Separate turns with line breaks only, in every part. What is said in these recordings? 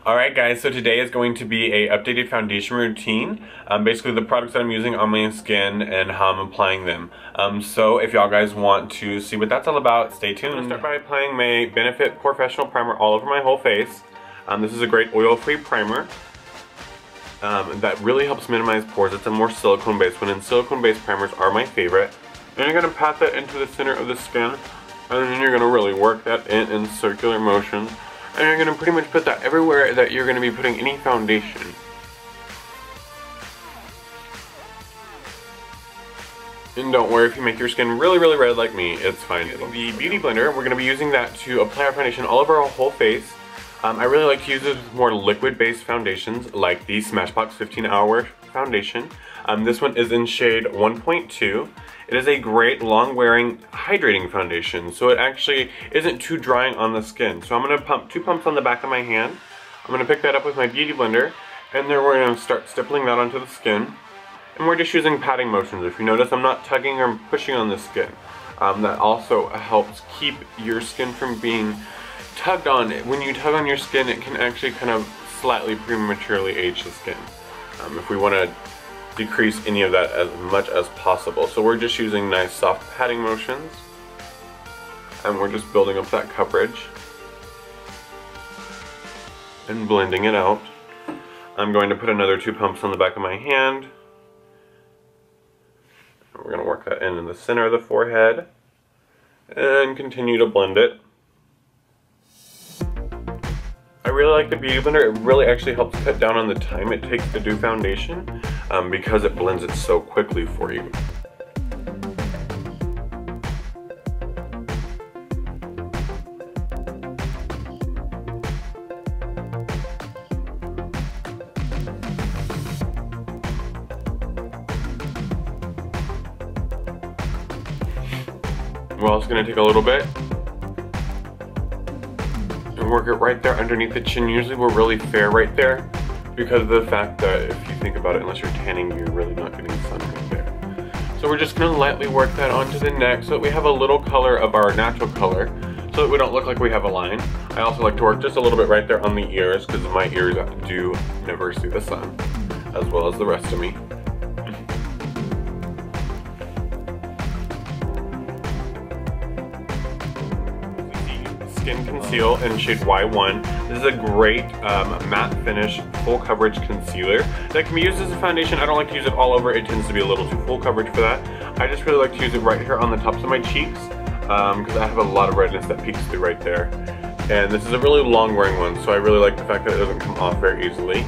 Alright guys, so today is going to be a updated foundation routine. Basically the products that I'm using on my skin and how I'm applying them. So if y'all guys want to see what that's all about, stay tuned. I'm going to start by applying my Benefit Porefessional primer all over my whole face. This is a great oil-free primer that really helps minimize pores. It's a more silicone-based one, and silicone-based primers are my favorite. And you're going to pat that into the center of the skin, and then you're going to really work that in circular motions. And you're going to pretty much put that everywhere that you're going to be putting any foundation. And don't worry if you make your skin really red like me, it's fine. The beauty blender, we're going to be using that to apply our foundation all over our whole face. I really like to use this with more liquid-based foundations like the Smashbox 15-hour foundation. This one is in shade 1.2. It is a great long-wearing hydrating foundation, so it actually isn't too drying on the skin. So I'm going to pump 2 pumps on the back of my hand. I'm going to pick that up with my beauty blender, and then we're going to start stippling that onto the skin. And we're just using patting motions. If you notice, I'm not tugging or pushing on the skin. That also helps keep your skin from being tugged on. When you tug on your skin, it can actually kind of slightly prematurely age the skin. If we want to decrease any of that as much as possible. So we're just using nice soft patting motions, and we're just building up that coverage and blending it out. I'm going to put another 2 pumps on the back of my hand. We're going to work that in the center of the forehead and continue to blend it. I really like the beauty blender. It really actually helps cut down on the time it takes to do foundation because it blends it so quickly for you. We're also going to take a little bit and work it right there underneath the chin. Usually we're really fair right there because of the fact that if you think about it, unless you're tanning, you're really not getting sun right there. So we're just going to lightly work that onto the neck so that we have a little color of our natural color so that we don't look like we have a line. I also like to work just a little bit right there on the ears because my ears do never see the sun, as well as the rest of me. Skin Conceal in shade Y1. This is a great matte finish full coverage concealer that can be used as a foundation. I don't like to use it all over. It tends to be a little too full coverage for that. I just really like to use it right here on the tops of my cheeks because I have a lot of redness that peeks through right there. And this is a really long wearing one, so I really like the fact that it doesn't come off very easily.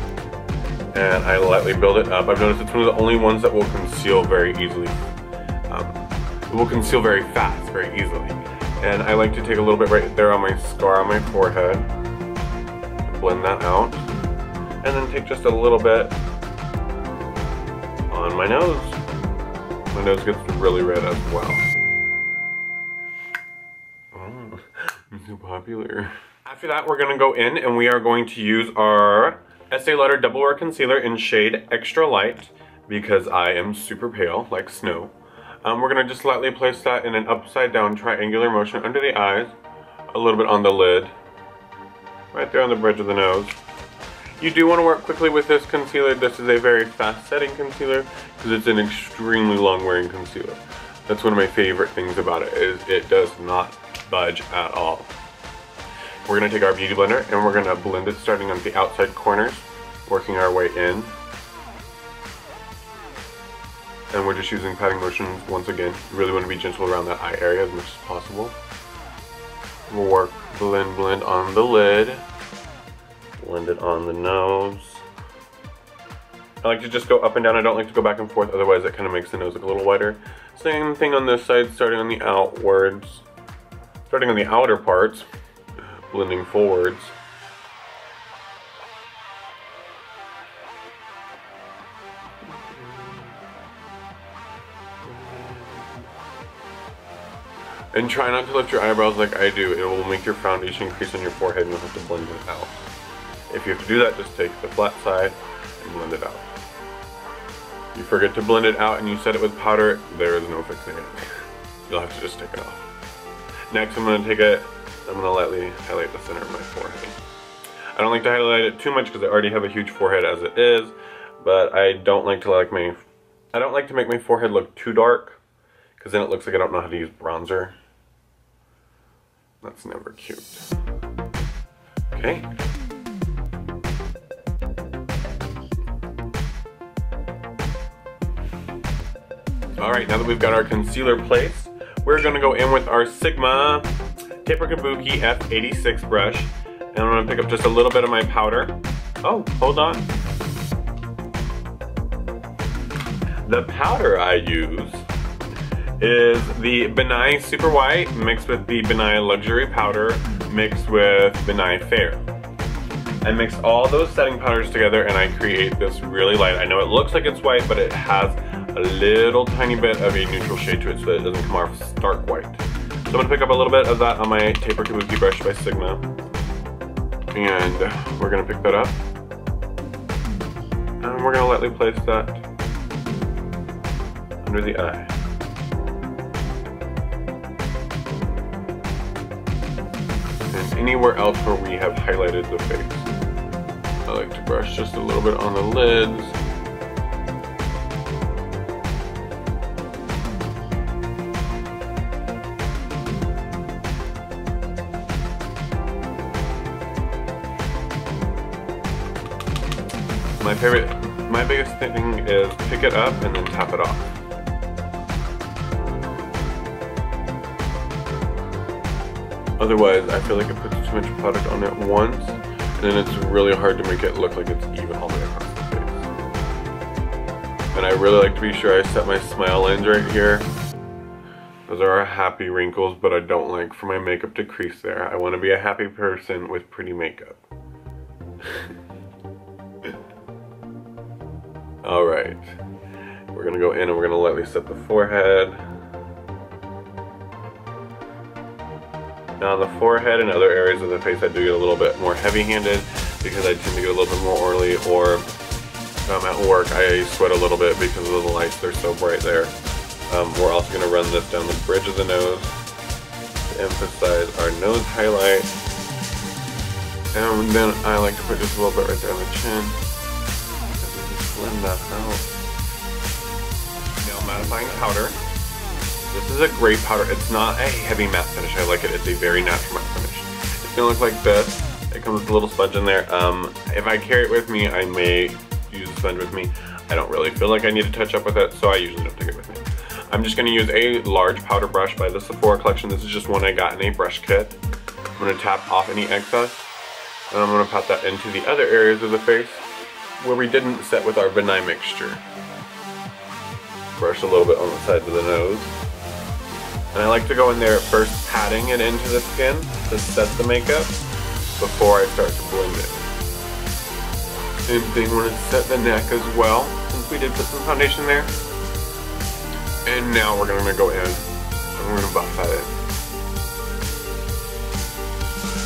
And I lightly build it up. I've noticed it's one of the only ones that will conceal very easily. It will conceal very fast, very easily. And I like to take a little bit right there on my scar on my forehead, blend that out, and then take just a little bit on my nose. My nose gets really red as well. Oh, I'm so popular. After that, we're going to go in and we are going to use our Estee Lauder Double Wear Concealer in shade Extra Light because I am super pale, like snow. We're going to just lightly place that in an upside down triangular motion under the eyes, a little bit on the lid, right there on the bridge of the nose. You do want to work quickly with this concealer. This is a very fast setting concealer because it's an extremely long wearing concealer. That's one of my favorite things about it, is it does not budge at all. We're going to take our beauty blender and we're going to blend it starting on the outside corners, working our way in. And we're just using patting motions once again. You really want to be gentle around that eye area as much as possible. We'll work blend on the lid, blend it on the nose. I like to just go up and down. I don't like to go back and forth, otherwise it kind of makes the nose look a little wider. Same thing on this side, starting on the outwards, starting on the outer parts, blending forwards. And try not to lift your eyebrows like I do. It will make your foundation crease on your forehead and you'll have to blend it out. If you have to do that, just take the flat side and blend it out. If you forget to blend it out and you set it with powder, there is no fixing it. You'll have to just take it off. Next, I'm going to lightly highlight the center of my forehead. don't like to highlight it too much because I already have a huge forehead as it is, but I don't like to make my forehead look too dark because then it looks like I don't know how to use bronzer. That's never cute. Okay. Alright, now that we've got our concealer placed, we're going to go in with our Sigma Taper Kabuki F86 brush. And I'm going to pick up just a little bit of my powder. Oh, hold on. The powder I use is the Benai Super White mixed with the Benai Luxury Powder mixed with Benai Fair. I mix all those setting powders together and I create this really light. I know it looks like it's white, but it has a little tiny bit of a neutral shade to it so that it doesn't come off stark white. So I'm going to pick up a little bit of that on my Taper Kabuki brush by Sigma. And we're going to pick that up. And we're going to lightly place that under the eye. And anywhere else where we have highlighted the face. I like to brush just a little bit on the lids. My biggest thing is pick it up and then tap it off. Otherwise, I feel like it puts too much product on at once, and then it's really hard to make it look like it's even all the way across the face. And I really like to be sure I set my smile lines right here. Those are happy wrinkles, but I don't like for my makeup to crease there. I want to be a happy person with pretty makeup. Alright, we're going to go in and we're going to lightly set the forehead. Now on the forehead and other areas of the face I do get a little bit more heavy-handed because I tend to get a little bit more oily, or at work I sweat a little bit because of the lights, they're so bright there. We're also going to run this down the bridge of the nose to emphasize our nose highlight. And then I like to put just a little bit right there on the chin. Blend that out. Now mattifying powder. This is a great powder. It's not a heavy matte finish. I like it. It's a very natural matte finish. It's gonna look like this. It comes with a little sponge in there. If I carry it with me, I may use a sponge with me. I don't really feel like I need to touch up with it, so I usually don't take it with me. I'm just gonna use a large powder brush by the Sephora collection. This is just one I got in a brush kit. I'm gonna tap off any excess, and I'm gonna pat that into the other areas of the face where we didn't set with our Benai mixture. Brush a little bit on the sides of the nose. And I like to go in there first patting it into the skin to set the makeup before I start to blend it. Same thing when it's set the neck as well, since we did put some foundation there. And now we're gonna go in and we're gonna buff that in.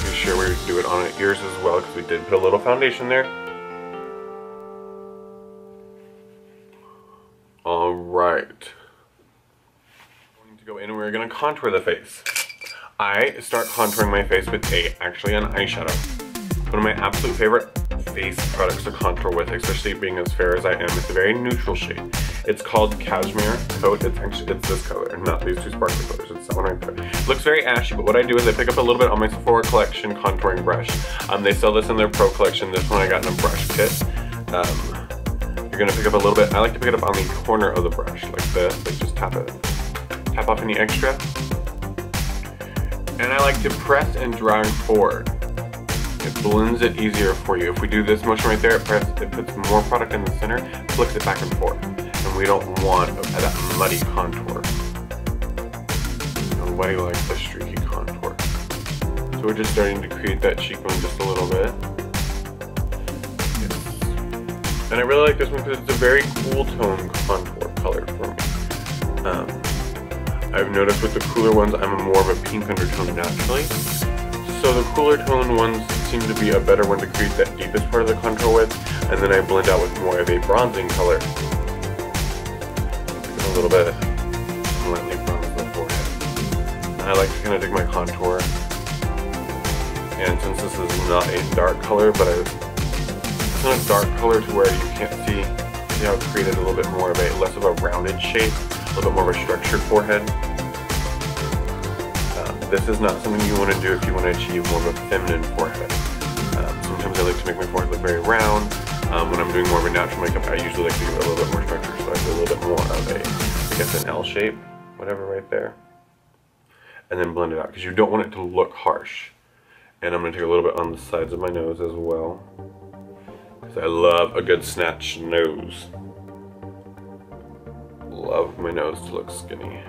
Be sure we do it on our ears as well because we did put a little foundation there. Alright. We're going to go in and we're going to contour the face. I start contouring my face with actually an eyeshadow. One of my absolute favorite face products to contour with, especially being as fair as I am. It's a very neutral shade. It's called Cashmere Coat. It's this color, not these two sparkly colors. It's that one right there. It looks very ashy, but what I do is I pick up a little bit on my Sephora collection contouring brush. They sell this in their pro collection. This one I got in a brush kit. You're gonna pick up a little bit. I like to pick it up on the corner of the brush, like this. Like just tap it. Tap off any extra. And I like to press and drag forward. It blends it easier for you. If we do this motion right there, it puts more product in the center, flicks it back and forth. And we don't want that muddy contour. Nobody likes the streaky contour. So we're just starting to create that cheekbone just a little bit. And I really like this one because it's a very cool tone contour color for me. I've noticed with the cooler ones, I'm more of a pink undertone naturally. So the cooler tone ones seem to be a better one to create that deepest part of the contour with, and then I blend out with more of a bronzing color. A little bit, and lightly bronze the forehead. And I like to kind of dig my contour And since this is not a dark color, but it's not a dark color to where you can't see how it's created a little bit more of a, less of a rounded shape, a little bit more of a structured forehead. This is not something you want to do if you want to achieve more of a feminine forehead. Sometimes I like to make my forehead look very round. When I'm doing more of a natural makeup, I usually like to give it a little bit more structure, so I do a little bit more of a, I guess, an L shape, whatever, right there. And then blend it out, because you don't want it to look harsh. And I'm going to take a little bit on the sides of my nose as well, because I love a good snatched nose. Love my nose to look skinny.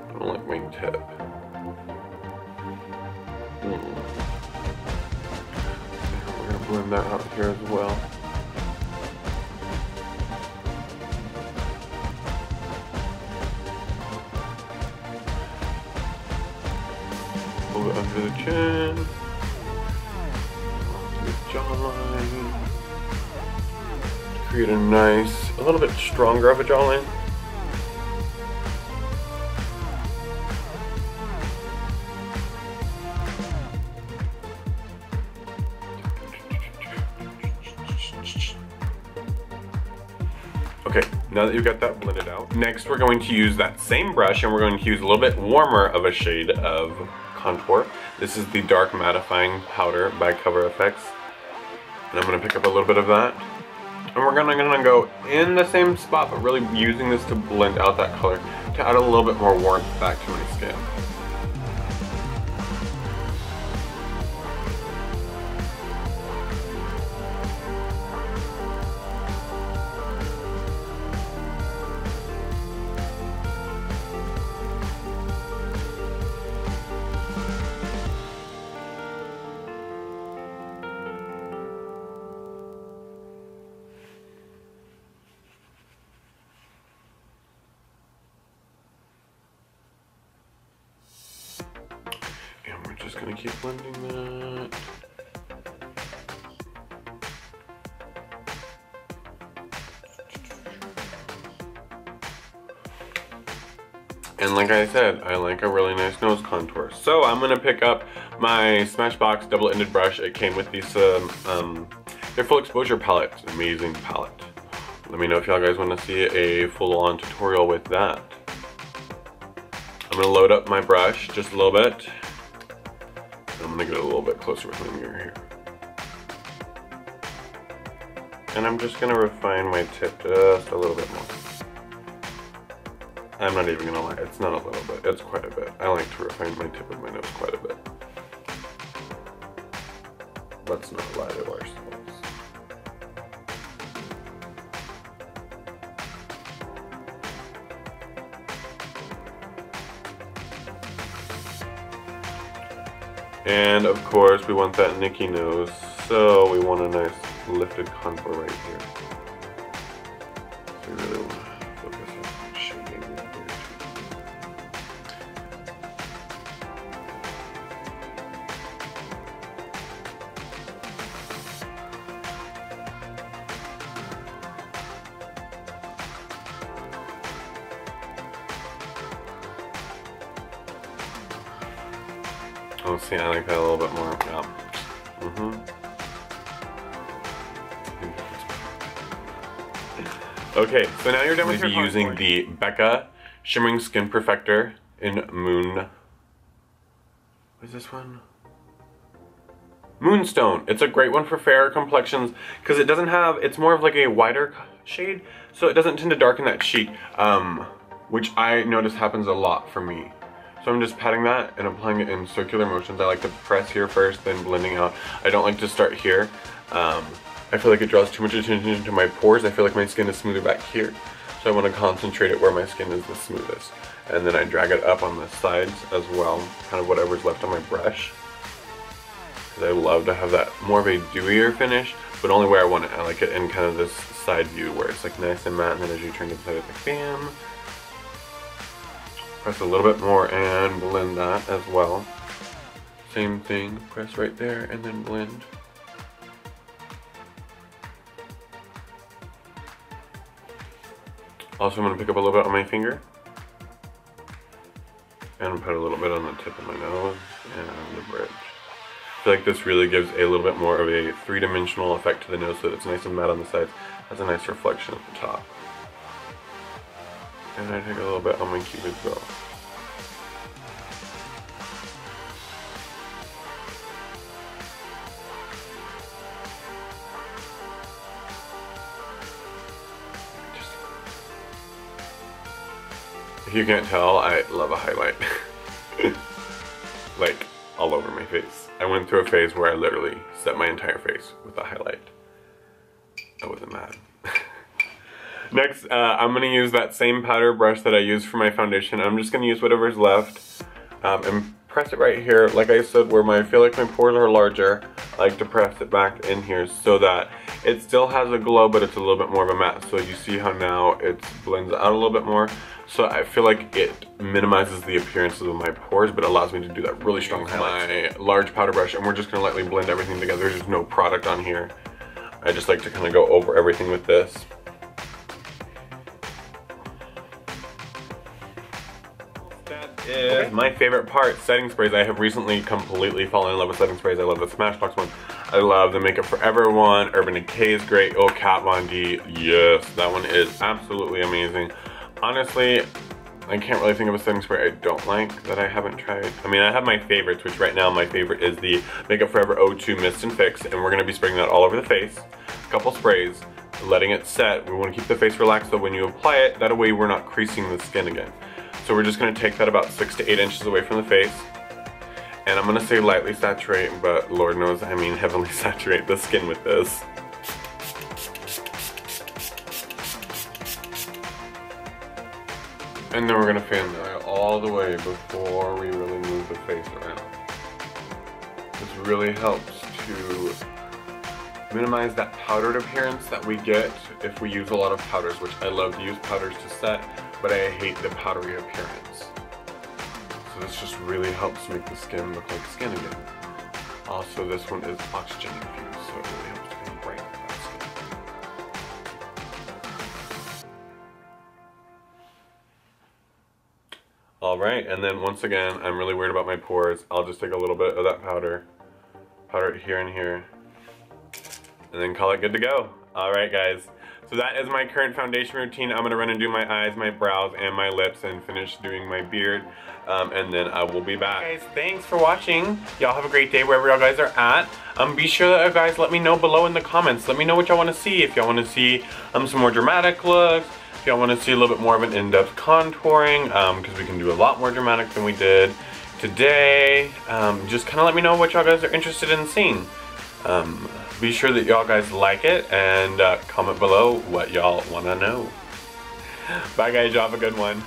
Don't like wingtip. We're going to blend that out here as well. A little bit under the chin, the jawline, create a nice, a little bit stronger of a jawline. Okay, now that you've got that blended out, next we're going to use that same brush and we're going to use a little bit warmer of a shade of contour. This is the Dark Mattifying Powder by Cover FX. And I'm going to pick up a little bit of that. And we're gonna go in the same spot, but really using this to blend out that color, to add a little bit more warmth back to my skin. And we're just gonna keep blending that. And like I said, I like a really nice nose contour. So I'm gonna pick up my Smashbox double-ended brush. It came with these, their full exposure palette. It's an amazing palette. Let me know if y'all guys wanna see a full-on tutorial with that. I'm gonna load up my brush just a little bit. I'm gonna get a little bit closer with my mirror here. And I'm just gonna refine my tip just a little bit more. I'm not even gonna lie, it's not a little bit, it's quite a bit. I like to refine my tip of my nose quite a bit. Let's not lie to ourselves. And of course, we want that Nicky nose, so we want a nice lifted contour right here. So we really want to focus on shading right here. Oh, see, I like that a little bit more. Yeah. Okay, so now you're done with your contour. Using the Becca Shimmering Skin Perfector in Moon. What is this one? Moonstone. It's a great one for fairer complexions because it doesn't have, it's more of like a wider shade, so it doesn't tend to darken that cheek, which I notice happens a lot for me. So I'm just patting that and applying it in circular motions. I like to press here first, then blending out. I don't like to start here. I feel like it draws too much attention to my pores. I feel like my skin is smoother back here. So I want to concentrate it where my skin is the smoothest. And then I drag it up on the sides as well, kind of whatever's left on my brush. Because I love to have that more of a dewier finish, but only where I want it. I like it in kind of this side view where it's like nice and matte, and then as you turn to the side, it's like bam. Press a little bit more and blend that as well. Same thing, press right there and then blend. Also, I'm going to pick up a little bit on my finger and put a little bit on the tip of my nose and the bridge. I feel like this really gives a little bit more of a three-dimensional effect to the nose so that it's nice and matte on the sides. Has a nice reflection at the top. And I take a little bit on my cupid's bow. If you can't tell, I love a highlight. Like, all over my face. I went through a phase where I literally set my entire face with a highlight. I wasn't mad. Next, I'm going to use that same powder brush that I used for my foundation. I'm just going to use whatever's left and press it right here. Like I said, where I feel like my pores are larger, I like to press it back in here so that it still has a glow, but it's a little bit more of a matte. So you see how now it blends out a little bit more. So I feel like it minimizes the appearances of my pores, but allows me to do that really strong highlight. My large powder brush, and we're just gonna lightly blend everything together. There's no product on here. I just like to kind of go over everything with this. That is my favorite part, setting sprays. I have recently completely fallen in love with setting sprays. I love the Smashbox one. I love the Makeup Forever one. Urban Decay is great. Oh, Kat Von D, yes, that one is absolutely amazing. Honestly, I can't really think of a setting spray I don't like that I haven't tried. I mean, I have my favorites, which right now my favorite is the Makeup Forever O2 Mist and Fix, and we're gonna be spraying that all over the face. A couple sprays, letting it set. We wanna keep the face relaxed so when you apply it, that way we're not creasing the skin again. So we're just gonna take that about 6 to 8 inches away from the face. And I'm gonna say lightly saturate, but Lord knows, I mean heavily saturate the skin with this. And then we're gonna fan the eye all the way before we really move the face around. This really helps to minimize that powdered appearance that we get if we use a lot of powders, which I love to use powders to set, but I hate the powdery appearance. So this just really helps make the skin look like skin again. Also, this one is oxygen infused, so it really helps to kind of brighten that skin. Alright, and then once again, I'm really worried about my pores. I'll just take a little bit of that powder it here and here, and then call it good to go. Alright guys, so that is my current foundation routine. I'm gonna run and do my eyes, my brows, and my lips, and finish doing my beard, and then I will be back. Guys, thanks for watching. Y'all have a great day wherever y'all guys are at. Be sure that you guys let me know below in the comments. Let me know what y'all want to see. If y'all want to see some more dramatic looks, if y'all want to see a little bit more of an in-depth contouring, because we can do a lot more dramatic than we did today. Just kind of let me know what y'all guys are interested in seeing. Be sure that y'all guys like it, and comment below what y'all want to know. Bye guys, y'all have a good one.